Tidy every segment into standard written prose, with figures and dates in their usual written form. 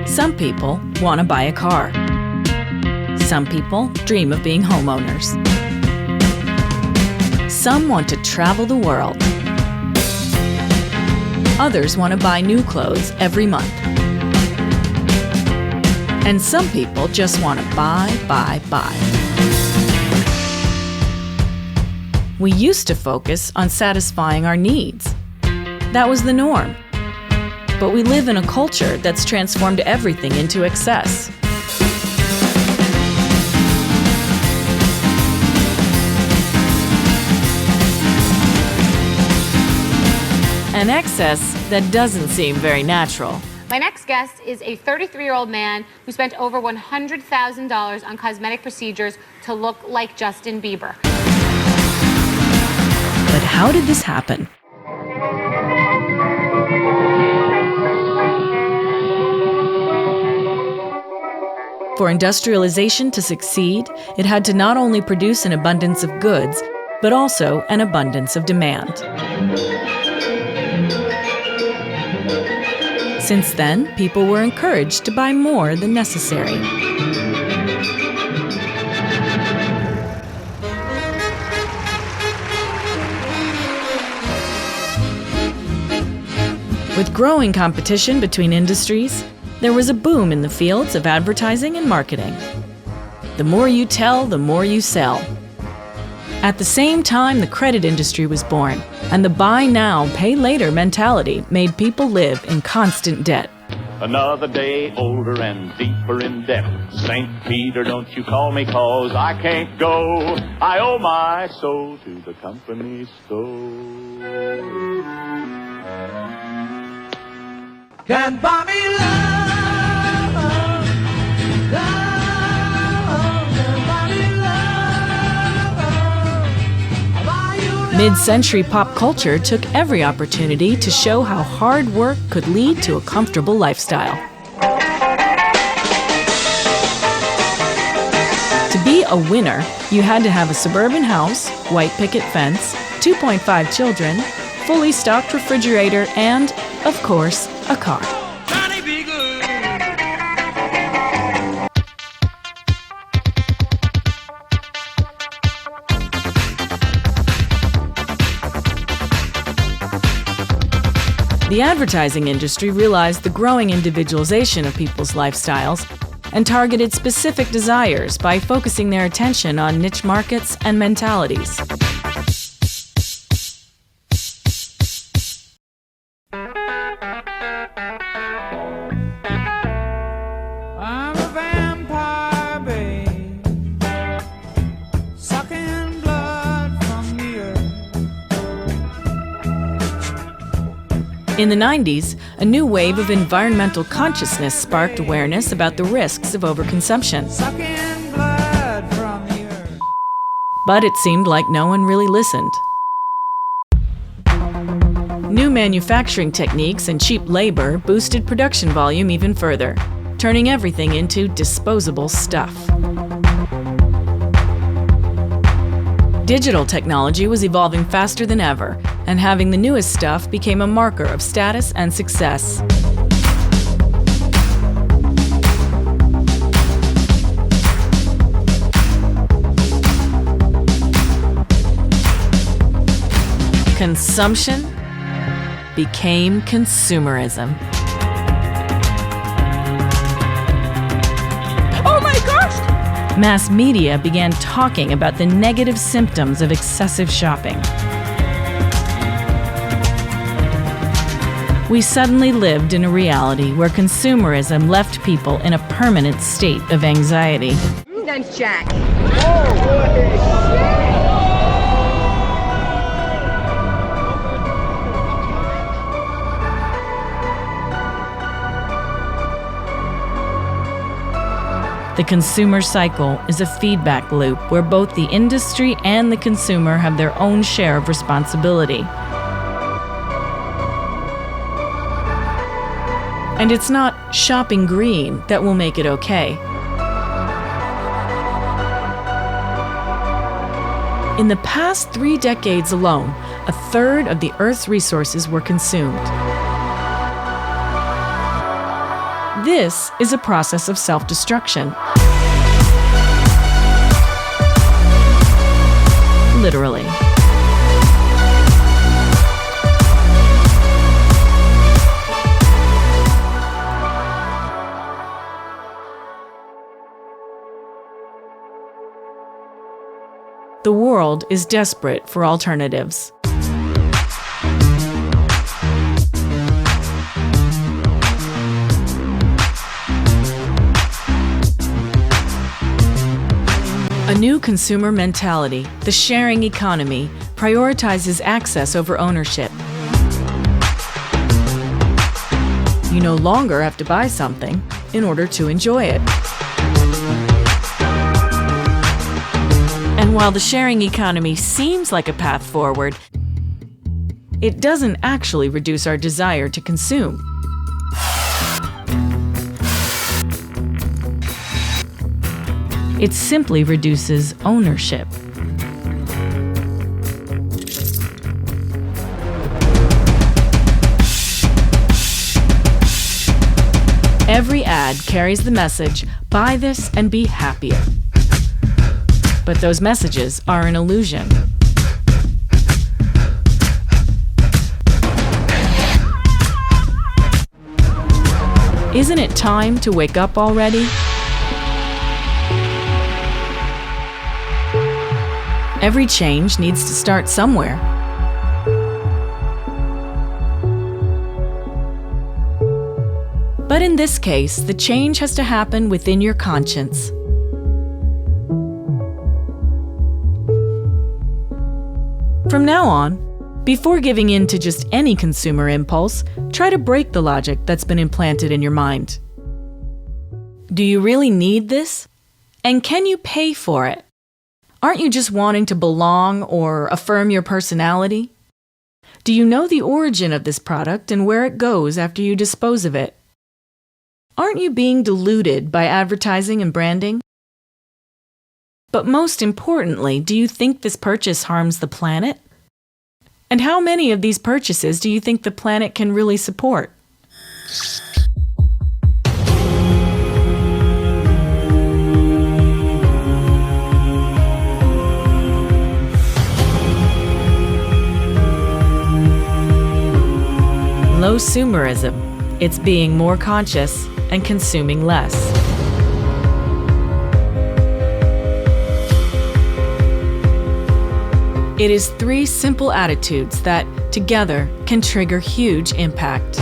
Some people want to buy a car. Some people dream of being homeowners. Some want to travel the world. Others want to buy new clothes every month. And some people just want to buy. We used to focus on satisfying our needs. That was the norm. But we live in a culture that's transformed everything into excess. An excess that doesn't seem very natural. My next guest is a 33-year-old man who spent over $100,000 on cosmetic procedures to look like Justin Bieber. But how did this happen? For industrialization to succeed, it had to not only produce an abundance of goods, but also an abundance of demand. Since then, people were encouraged to buy more than necessary. With growing competition between industries, there was a boom in the fields of advertising and marketing. The more you tell, the more you sell. At the same time, the credit industry was born, and the buy now, pay later mentality made people live in constant debt. Another day older and deeper in debt. St. Peter, don't you call me, 'cause I can't go. I owe my soul to the company store. Can't buy me love, can't buy me love. Mid-century pop culture took every opportunity to show how hard work could lead to a comfortable lifestyle. To be a winner, you had to have a suburban house, white picket fence, 2.5 children, fully stocked refrigerator, and, of course, a car. Johnny be good. The advertising industry realized the growing individualization of people's lifestyles and targeted specific desires by focusing their attention on niche markets and mentalities. I'm a vampire, babe, sucking blood from the earth. In the 90s, a new wave of environmental consciousness sparked awareness about the risks of overconsumption. Sucking blood from the earth. But it seemed like no one really listened. New manufacturing techniques and cheap labor boosted production volume even further, turning everything into disposable stuff. Digital technology was evolving faster than ever, and having the newest stuff became a marker of status and success. Consumption became consumerism. Oh my gosh! Mass media began talking about the negative symptoms of excessive shopping. We suddenly lived in a reality where consumerism left people in a permanent state of anxiety. His name's Jack. The consumer cycle is a feedback loop where both the industry and the consumer have their own share of responsibility. And it's not shopping green that will make it okay. In the past 3 decades alone, a third of the Earth's resources were consumed. This is a process of self-destruction. Literally. The world is desperate for alternatives. A new consumer mentality, the sharing economy, prioritizes access over ownership. You no longer have to buy something in order to enjoy it. And while the sharing economy seems like a path forward, it doesn't actually reduce our desire to consume. It simply reduces ownership. Every ad carries the message, "Buy this and be happier." But those messages are an illusion. Isn't it time to wake up already? Every change needs to start somewhere. But in this case, the change has to happen within your conscience. From now on, before giving in to just any consumer impulse, try to break the logic that's been implanted in your mind. Do you really need this? And can you pay for it? Aren't you just wanting to belong or affirm your personality? Do you know the origin of this product and where it goes after you dispose of it? Aren't you being deluded by advertising and branding? But most importantly, do you think this purchase harms the planet? And how many of these purchases do you think the planet can really support? Lowsumerism. It's being more conscious and consuming less. It is 3 simple attitudes that, together, can trigger huge impact.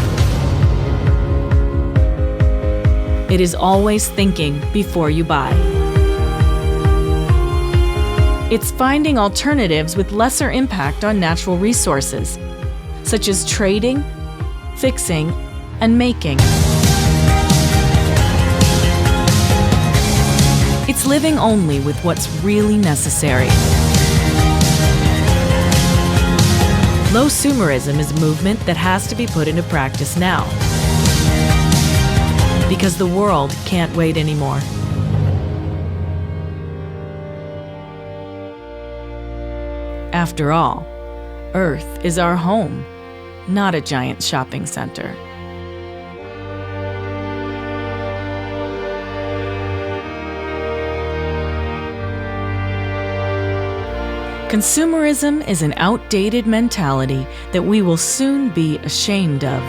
It is always thinking before you buy. It's finding alternatives with lesser impact on natural resources, such as trading, fixing, and making. It's living only with what's really necessary. Lowsumerism is a movement that has to be put into practice now. Because the world can't wait anymore. After all, Earth is our home, not a giant shopping center. Consumerism is an outdated mentality that we will soon be ashamed of.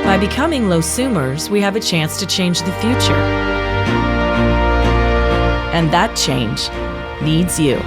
By becoming lowsumers, we have a chance to change the future. And that change needs you.